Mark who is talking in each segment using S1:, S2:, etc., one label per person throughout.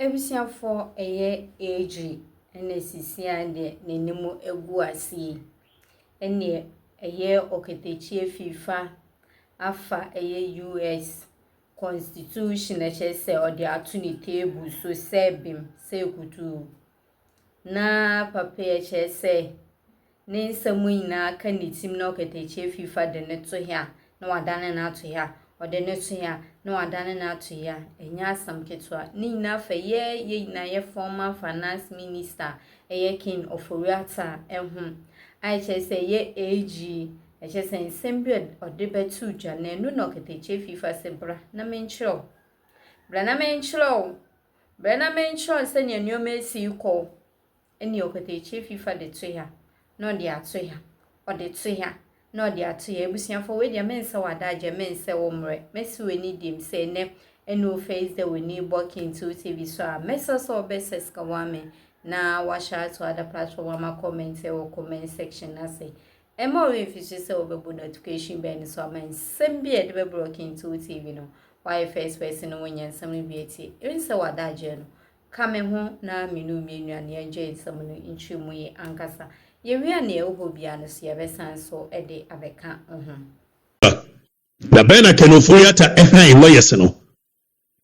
S1: Ebusia for eye age NSC and the Nemo Eguasi ene eye Okatakyie FIFA afa eye US Constitution say or the attorney table so sebim say kutu na papa say ne nsamu ina ka ni tim na Okatakyie FIFA de ne to hia na wadane na to hia or de ne to hia na wadane na to hia enya asam ketwa ni na fa ye na ye former finance minister eye king of Oriata ehum I say ye AG say nsembred or de betu dwa na enu na Okatakyie FIFA se bra na menchro se ne nyoma esi ko eni Okatakyie FIFA de to hia no de ato hia or de to hia no de ato hia ebusiafo we de mense wadaje mense wo mre mesi we ni dim se ne eno face the we ni Debunking to TV so a mesa so beses ka wame na washa to other platform ma comment or comment section na say emo we fishi se obebu notification ben so man sembi e de Debunking to TV no why first person no wen some bi eti even se wadaje no kame ho na minu ane enjoy some no intwimu ye ankasa ye wi ane ewo bia no so ye besan so e de abeka
S2: da bena kenoforiata ehan lawyers no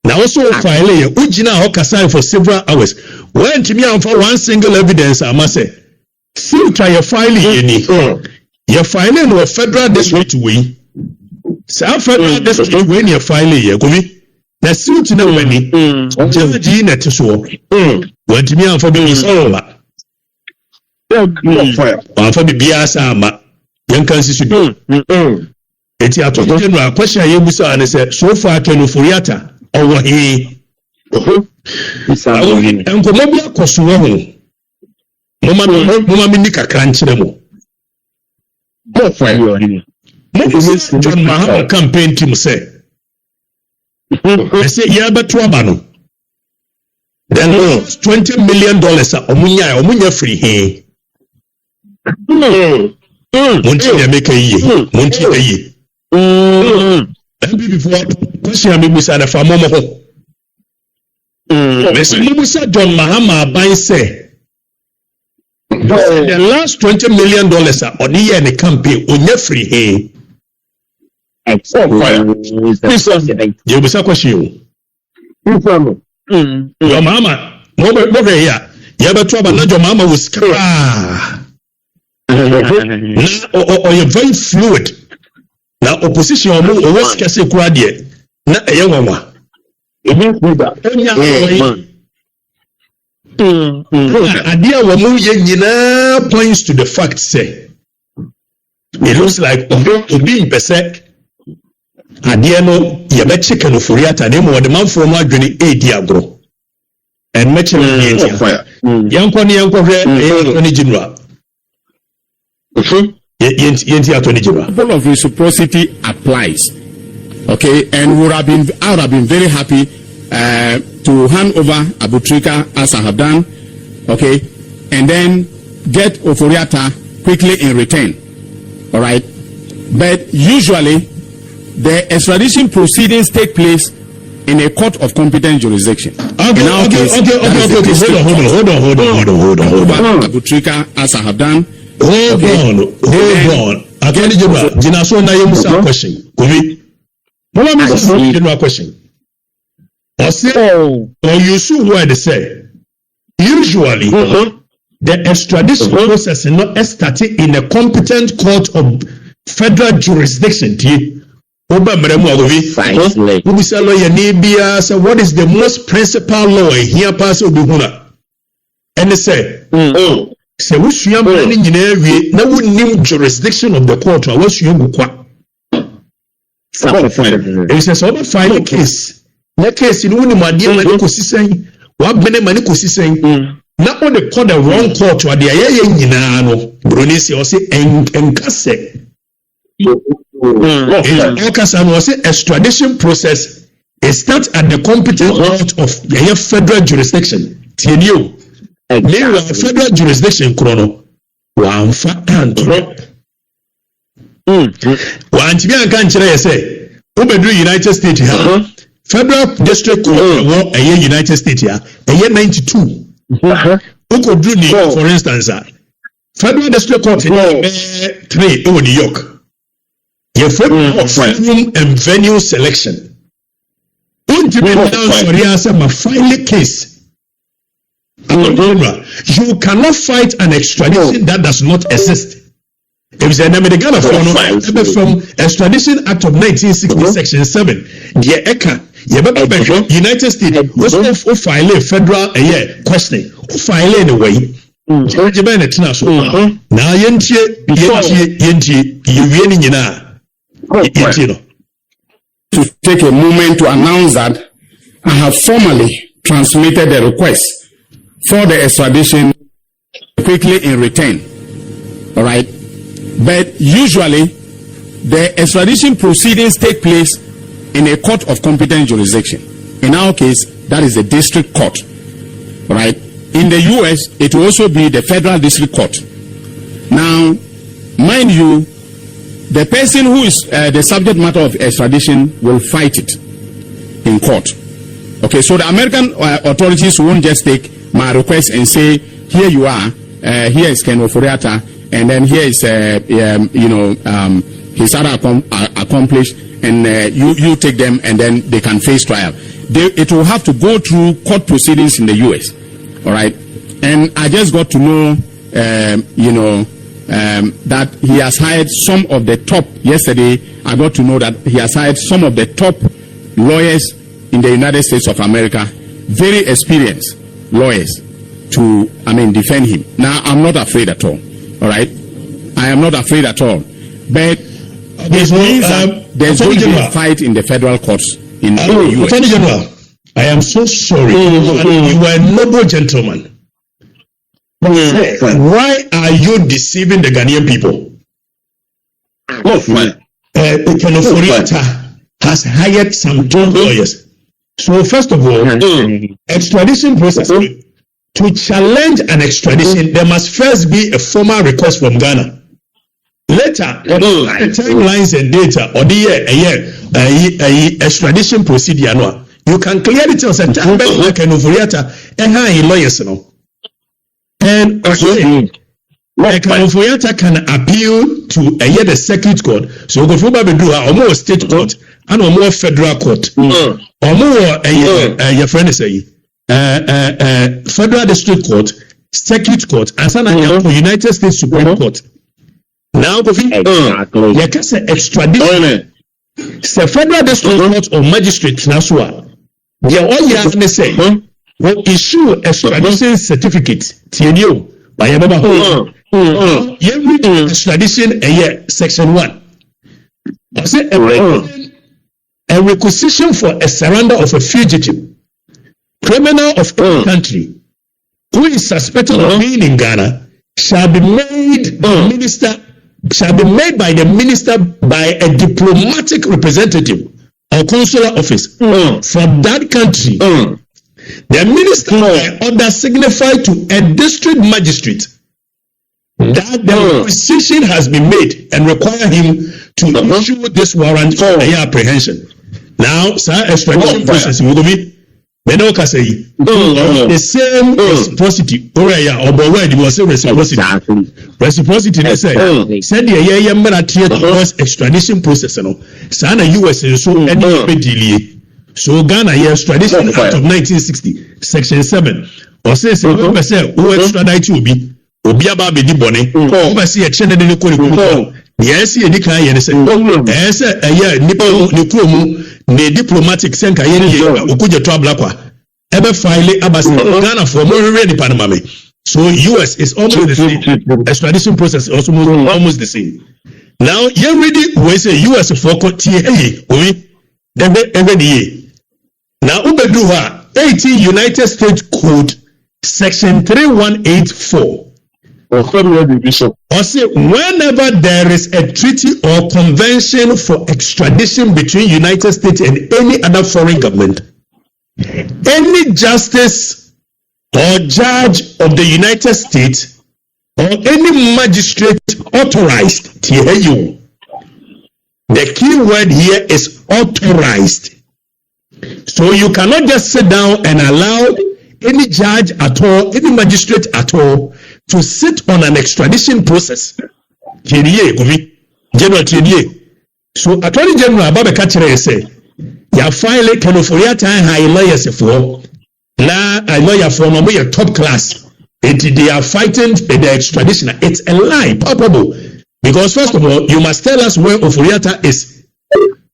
S2: na also file ye ugina ho kasa for several hours when timi amfa one single evidence amase see try your file ye ni your file no federal district we sa federal district we ni file ye gobi na suit na wani judge na tiso when timi amfa be so ba amfa be bia sa ama yankan sisu eti ato general question ye busa ane se so far kenoforiata owo he enkomo bi akoso ho mama mi ni kakra nkyere mo John Mahama campaign team say ya beto aba no then $20 million omunya free he monti ya make yi monti yi before question me busa na famo mo ho Musa John Mahama ban say the last $20 million on the year in the campaign onya free he you busa question your mama mo be ya beto aba na John Mahama was or you very fluid na opposition o was kase kura de na eye wanwa idea wo mu ye nyina points to the fact say it looks like obi impese idea no ye be chicken oforiata na mo de manfo no adwene edi agro and match yanko hwe general
S3: Principle of reciprocity applies. Okay, and I would have been very happy to hand over Abutrika as I have done. Okay, and then get Oforiata quickly in return. All right, but usually the extradition proceedings take place in a court of competent jurisdiction.
S2: Okay. Hold on.
S3: Abutrika as I have done.
S2: Hold on. Attorney General, Jinaso na yemusa question. Kovi. Mama mi general question. Or you see what they say. Usually, the extradition process is not started in a competent court of federal jurisdiction. Oba meremu agovi. Ubisa lawyer nebia say what is the most principal law here pass obihuna. And they say, se wusua mani nyina awie na wonnim jurisdiction of the court wusua bukwa it says over file case na case ni wonnim ade mani kosisen wa bene mani kosisen na on the call the wrong court wa de aye nyina no bronisi o se enkase enkasa no se extradition process is start at the competent court of the federal jurisdiction tienio meanwhile federal jurisdiction chrono one and one to be a country say Ubedru United States Federal District Court in United States here, 92. For instance, Federal District Court in 3 in New York. Your forum and venue selection. File case. You cannot fight an extradition that does not exist. If it's an American from Extradition Act of 1960, Section 7, the ECA, United States, who file a federal question, who file anyway. Now,
S3: to take a moment to announce that I have formally transmitted the request for the extradition quickly in return. All right. But usually, the extradition proceedings take place in a court of competent jurisdiction. In our case, that is the district court. All right. In the US, it will also be the federal district court. Now, mind you, the person who is the subject matter of extradition will fight it in court. Okay, so the American authorities won't just take my request and say, here you are, here is Ken Oforiatta, and then here is, his other accomplished, and you take them, and then they can face trial. It will have to go through court proceedings in the US. All right, and I just got to know, that he has hired some of the top. Yesterday, I got to know that he has hired some of the top lawyers in the United States of America, very experienced lawyers, to defend him. Now, I'm not afraid at all. All right, I am not afraid at all. But this means that there's going to be a fight in the federal courts in the US.
S2: Attorney General, I am so sorry. You were a noble gentleman. Why are you deceiving the Ghanaian people? Ken Oforiatta has hired some top lawyers. So first of all, extradition process, to challenge an extradition, there must first be a formal request from Ghana. Later, timelines and data or the extradition procedure, you can clearly tell us that Ken Oforiatta and her lawyers, and Ken Oforiatta can appeal to the circuit court. So go for more state court and more federal court. Or more your friend is federal district court, circuit court, and some United States Supreme Court. Now go for extradition. The federal district court or magistrate now they all you have to say will issue extradition certificate to you by a extradition section 1. I say a requisition for a surrender of a fugitive criminal of any country who is suspected of being in Ghana shall be made by the minister by a diplomatic representative or consular office from that country. The minister by order signified to a district magistrate that the requisition has been made and require him to issue this warrant for apprehension. Now, sir, extradition process will be the same reciprocity. Reciprocity, they say, said the extradition process. Sana US is so any so Ghana extradition act of 1960, section 7, or says who extradite you be Obiaba be bone, oversee a channel in the yes, you declare and say, yes, a year Nipomu, ne diplomatic senka Ukuja Trablaqua, ever file Ghana for more ready Panama. So US is almost the same. Extradition process also almost the same. Now, you already we say US for every year. Now, Ubeduha 18 United States Code Section 3184. Or say whenever there is a treaty or convention for extradition between United States and any other foreign government, any justice or judge of the United States or any magistrate authorized, the key word here is authorized, So you cannot just sit down and allow any judge at all, any magistrate at all, to sit on an extradition process. General Tienye. So Attorney General Baba Kachere say, ya file Kenoforiata high lawyers for la a lawyer for no more top class. They are fighting the extradition. It's a lie, palpable. Because first of all, you must tell us where Oforiata is.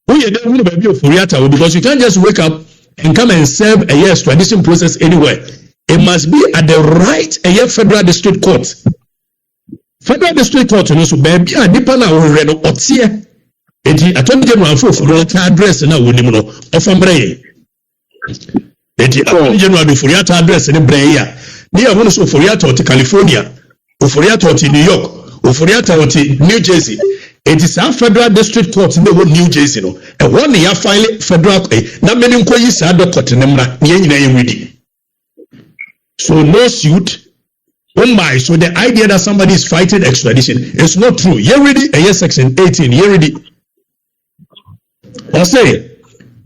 S2: Who you don't know baby Oforiata, because you can't just wake up and come and serve a year extradition process anywhere. It must be at the right a year federal district court. Federal district court, you know, so baby, I depend on Reno Otie. Eti Attorney General for Oforiata address na wonimuno of Ambrey. Eti Attorney General Oforiata address in Breya. Near one is Oforiata to California, Oforiata to New York, Oforiata to New Jersey. It is our federal district court in the whole New Jersey, no. And 1 year file federal na many employees are the court nemra ready. So no suit. Oh my, so the idea that somebody is fighting extradition is not true. You ready? A year section 18, you ready? I say,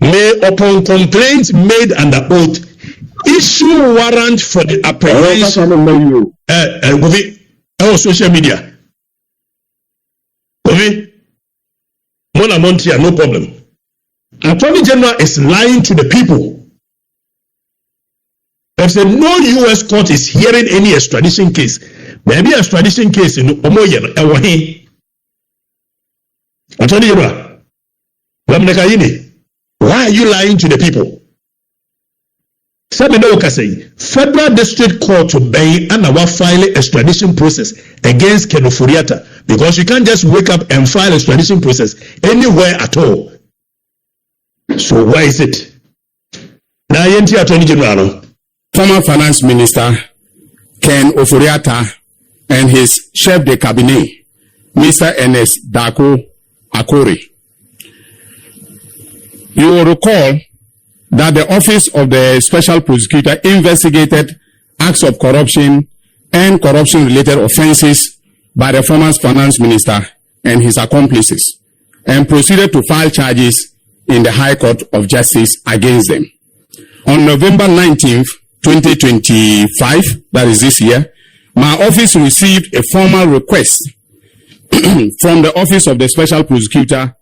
S2: may upon complaint made under oath issue warrant for the apprehension social media. Mona Montia, no problem. Attorney General is lying to the people. If said no US court is hearing any extradition case, maybe extradition case in Omoyen Ewahi. Attorney General, why are you lying to the people? Federal District Court to bay and our file extradition process against Kenoforiata, because you can't just wake up and file extradition process anywhere at all. So why is it? Now, Attorney General,
S3: former Finance Minister Ken Oforiata and his chef de cabinet, Mr. Ernest Dako Akori. You will recall that the Office of the Special Prosecutor investigated acts of corruption and corruption-related offenses by the former Finance Minister and his accomplices, and proceeded to file charges in the High Court of Justice against them. On November 19th, 2025, that is this year, my office received a formal request from the Office of the Special Prosecutor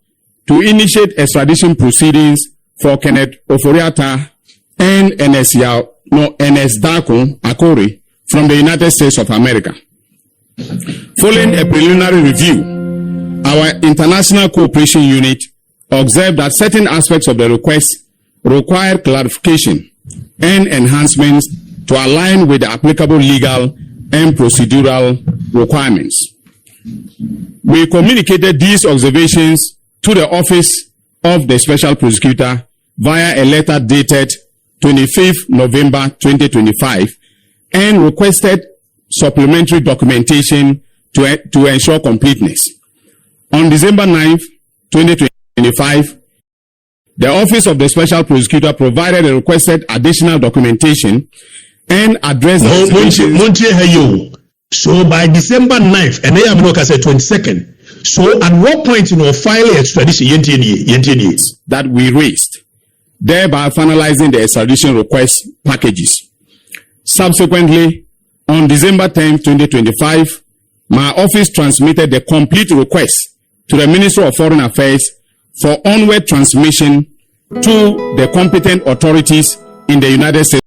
S3: to initiate extradition proceedings for Kenneth Oforiata and Ernest Dako Akori from the United States of America. Following a preliminary review, our International Cooperation Unit observed that certain aspects of the request require clarification and enhancements to align with the applicable legal and procedural requirements. We communicated these observations to the Office of the Special Prosecutor via a letter dated 25th November 2025 and requested supplementary documentation to ensure completeness. On December 9th, 2025, the Office of the Special Prosecutor provided the requested additional documentation and addressed the
S2: So by December 9th, and I am said 22nd. So at what point in our filing extradition
S3: that we raised, thereby finalizing the extradition request packages. Subsequently, on December 10th, 2025, my office transmitted the complete request to the Ministry of Foreign Affairs for onward transmission to the competent authorities in the United States